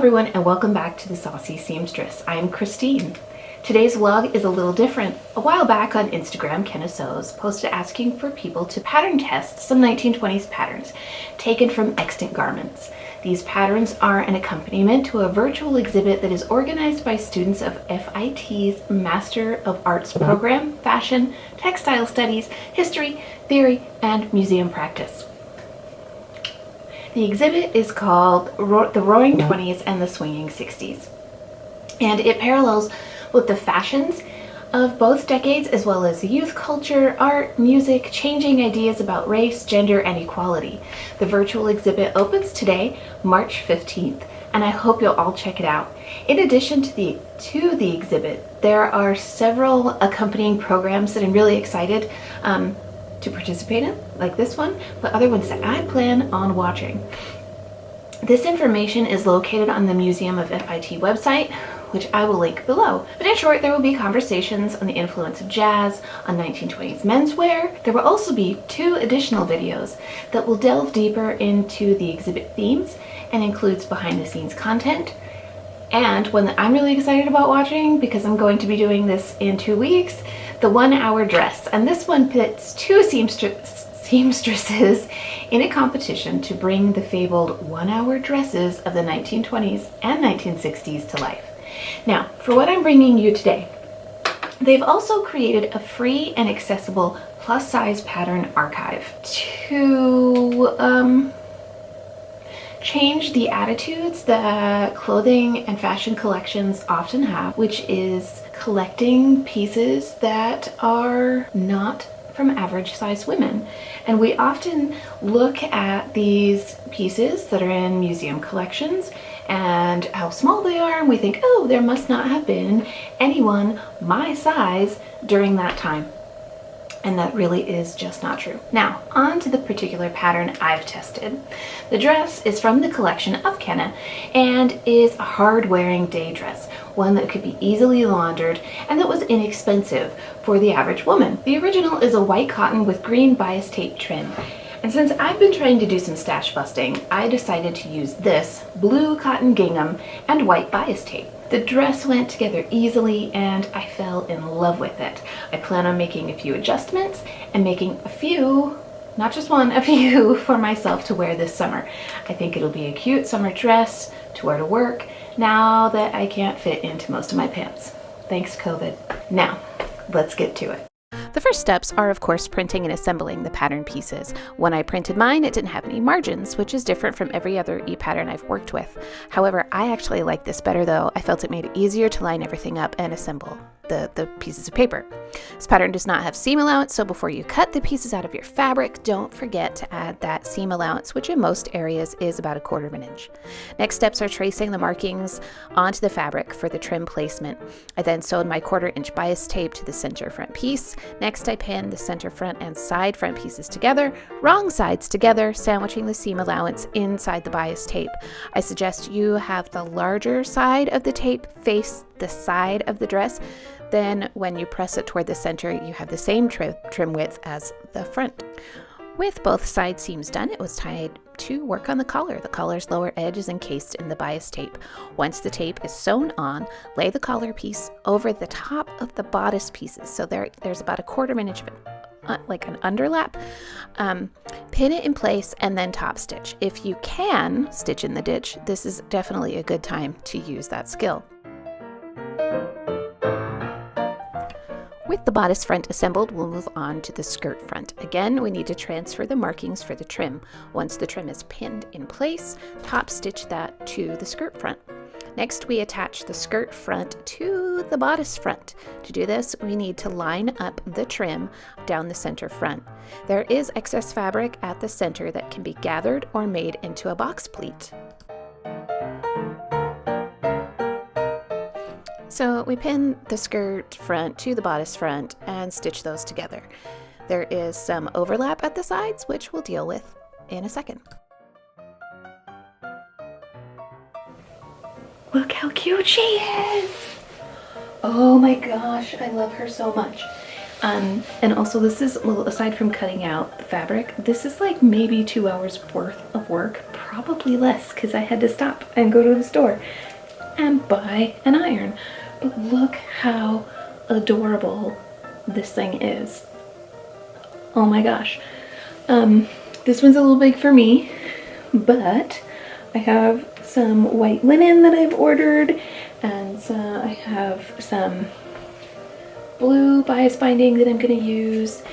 everyone, and welcome back to the Saucy Seamstress. I'm Christine. Today's vlog is a little different. A while back on Instagram, Kenna Sews posted asking for people to pattern test some 1920s patterns taken from extant garments. These patterns are an accompaniment to a virtual exhibit that is organized by students of FIT's Master of Arts program, Fashion, Textile Studies, History, Theory, and Museum Practice. The exhibit is called The Roaring 20s and the Swinging 60s, and it parallels with the fashions of both decades as well as youth culture, art, music, changing ideas about race, gender, and equality. The virtual exhibit opens today, March 15th, and I hope you'll all check it out. In addition to the exhibit, there are several accompanying programs that I'm really excited to participate in, like this one, but other ones that I plan on watching. This information is located on the Museum of FIT website, which I will link below. But in short, there will be conversations on the influence of jazz on 1920s menswear. There will also be 2 additional videos that will delve deeper into the exhibit themes and includes behind the scenes content. And one that I'm really excited about watching, because I'm going to be doing this in 2 weeks, the 1-hour dress. And this one pits 2 seamstresses in a competition to bring the fabled 1-hour dresses of the 1920s and 1960s to life. Now, for what I'm bringing you today, they've also created a free and accessible plus-size pattern archive to change the attitudes that clothing and fashion collections often have, which is collecting pieces that are not from average size women. And we often look at these pieces that are in museum collections and how small they are, and we think, oh, there must not have been anyone my size during that time. And that really is just not true. Now, on to the particular pattern I've tested. The dress is from the collection of Kenna and is a hard-wearing day dress, one that could be easily laundered and that was inexpensive for the average woman. The original is a white cotton with green bias tape trim. And since I've been trying to do some stash busting, I decided to use this blue cotton gingham and white bias tape. The dress went together easily and I fell in love with it. I plan on making a few adjustments and making a few, not just one, a few for myself to wear this summer. I think it'll be a cute summer dress to wear to work now that I can't fit into most of my pants. Thanks, COVID. Now, let's get to it. The first steps are, of course, printing and assembling the pattern pieces. When I printed mine, it didn't have any margins, which is different from every other e-pattern I've worked with. However, I actually like this better though. I felt it made it easier to line everything up and assemble the pieces of paper. This pattern does not have seam allowance, so before you cut the pieces out of your fabric, don't forget to add that seam allowance, which in most areas is about 1/4 of an inch. Next steps are tracing the markings onto the fabric for the trim placement. I then sewed my 1/4 inch bias tape to the center front piece. Next, I pinned the center front and side front pieces together, wrong sides together, sandwiching the seam allowance inside the bias tape. I suggest you have the larger side of the tape face the side of the dress. Then when you press it toward the center, you have the same trim width as the front. With both side seams done, it was time to work on the collar. The collar's lower edge is encased in the bias tape. Once the tape is sewn on, lay the collar piece over the top of the bodice pieces. So there's about 1/4 of an inch of like an underlap. Pin it in place and then top stitch. If you can stitch in the ditch, this is definitely a good time to use that skill. With the bodice front assembled, we'll move on to the skirt front. Again, we need to transfer the markings for the trim. Once the trim is pinned in place, top stitch that to the skirt front. Next, we attach the skirt front to the bodice front. To do this, we need to line up the trim down the center front. There is excess fabric at the center that can be gathered or made into a box pleat. So we pin the skirt front to the bodice front and stitch those together. There is some overlap at the sides, which we'll deal with in a second. Look how cute she is! Oh my gosh, I love her so much. And also this is, well, aside from cutting out the fabric, this is like maybe 2 hours worth of work, probably less, because I had to stop and go to the store and buy an iron. But look how adorable this thing is. Oh my gosh. This one's a little big for me, but I have some white linen that I've ordered, and I have some blue bias binding that I'm going to use,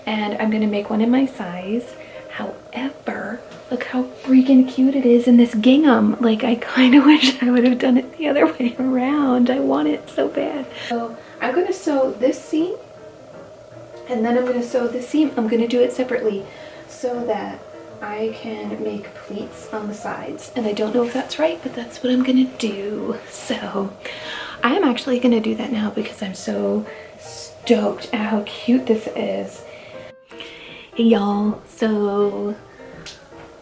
and I'm going to make one in my size. However, look how freaking cute it is in this gingham. Like, I kind of wish I would have done it the other way around. I want it so bad. So I'm going to sew this seam, and then I'm going to sew this seam. I'm going to do it separately so that I can make pleats on the sides. And I don't know if that's right, but that's what I'm going to do. So I am actually going to do that now because I'm so stoked at how cute this is. Hey y'all, so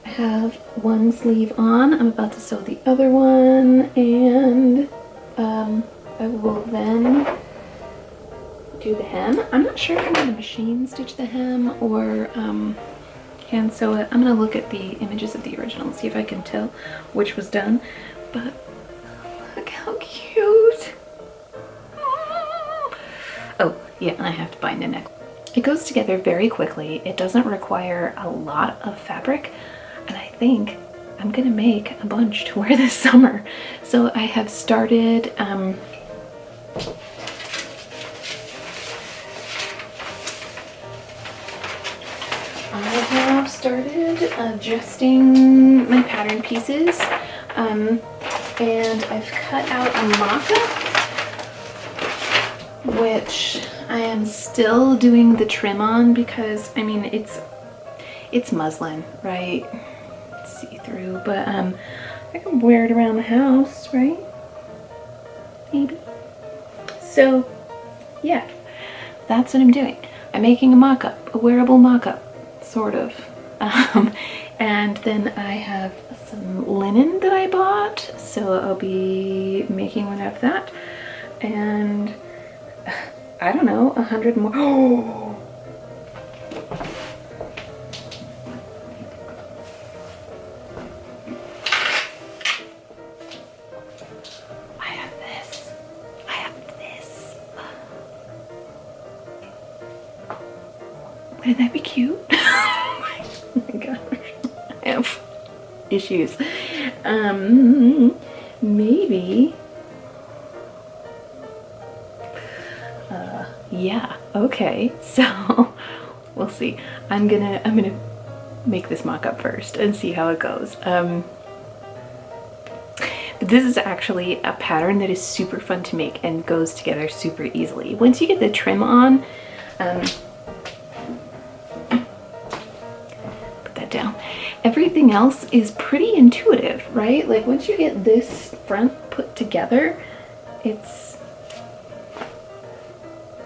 I have one sleeve on. I'm about to sew the other one, and I will then do the hem. I'm not sure if I'm going to machine stitch the hem or hand sew it. I'm going to look at the images of the original and see if I can tell which was done. But look how cute. Oh yeah, and I have to bind the neck. It goes together very quickly. It doesn't require a lot of fabric, and I think I'm gonna make a bunch to wear this summer. So I have started adjusting my pattern pieces, and I've cut out a mock-up, which I am still doing the trim on because, I mean, it's muslin, right? It's see-through, but I can wear it around the house, right? Maybe. So yeah, that's what I'm doing. I'm making a mock-up, a wearable mock-up, sort of. And then I have some linen that I bought, so I'll be making one of that. And I don't know, 100 more. Oh! I have this. I have this. Wouldn't that be cute? Oh my gosh. I have issues. Maybe. Yeah, okay, so we'll see. I'm gonna make this mock-up first and see how it goes. But this is actually a pattern that is super fun to make and goes together super easily. Once you get the trim on, put that down. Everything else is pretty intuitive, right? Like, once you get this front put together, it's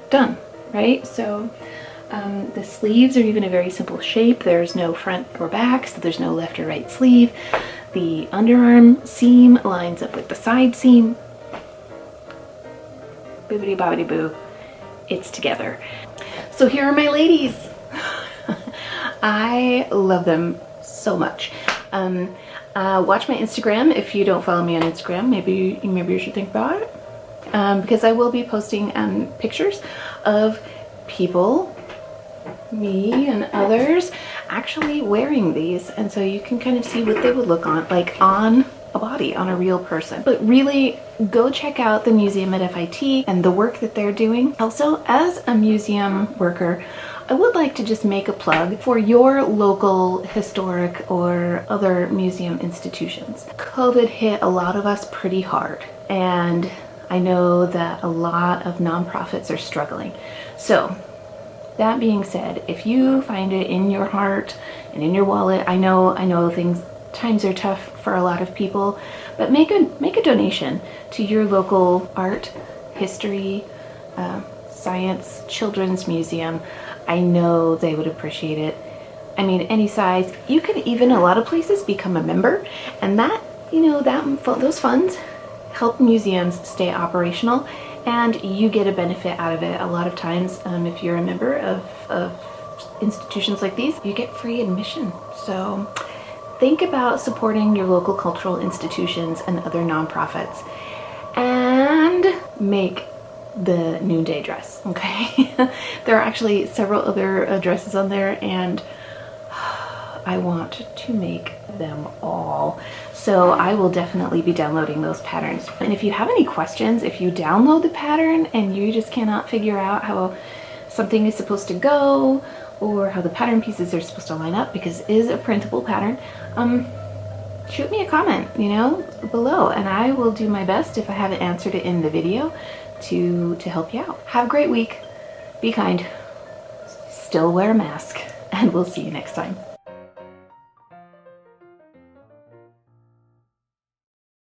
done, right? So the sleeves are even a very simple shape. There's no front or back, so there's no left or right sleeve. The underarm seam lines up with the side seam. Bibbidi bobbidi boo, it's together. So here are my ladies. I love them so much. Watch my Instagram. If you don't follow me on Instagram, maybe you should think about it. Because I will be posting pictures of people, me and others, actually wearing these, and so you can kind of see what they would look like on a body, on a real person. But really, go check out the museum at FIT and the work that they're doing. Also, as a museum worker, I would like to just make a plug for your local historic or other museum institutions. COVID hit a lot of us pretty hard, and I know that a lot of nonprofits are struggling. So that being said, if you find it in your heart and in your wallet, I know times are tough for a lot of people, but make a donation to your local art, history, science, children's museum. I know they would appreciate it. I mean, any size. You can even, a lot of places, become a member, and that, those funds help museums stay operational and you get a benefit out of it. A lot of times, if you're a member of institutions like these, you get free admission. So think about supporting your local cultural institutions and other nonprofits, and make the noonday dress, okay? There are actually several other dresses on there, and I want to make them all. So I will definitely be downloading those patterns. And if you have any questions, if you download the pattern and you just cannot figure out how something is supposed to go, or how the pattern pieces are supposed to line up, because it is a printable pattern, shoot me a comment, below, and I will do my best, if I haven't answered it in the video, to help you out. Have a great week. Be kind. Still wear a mask, and we'll see you next time.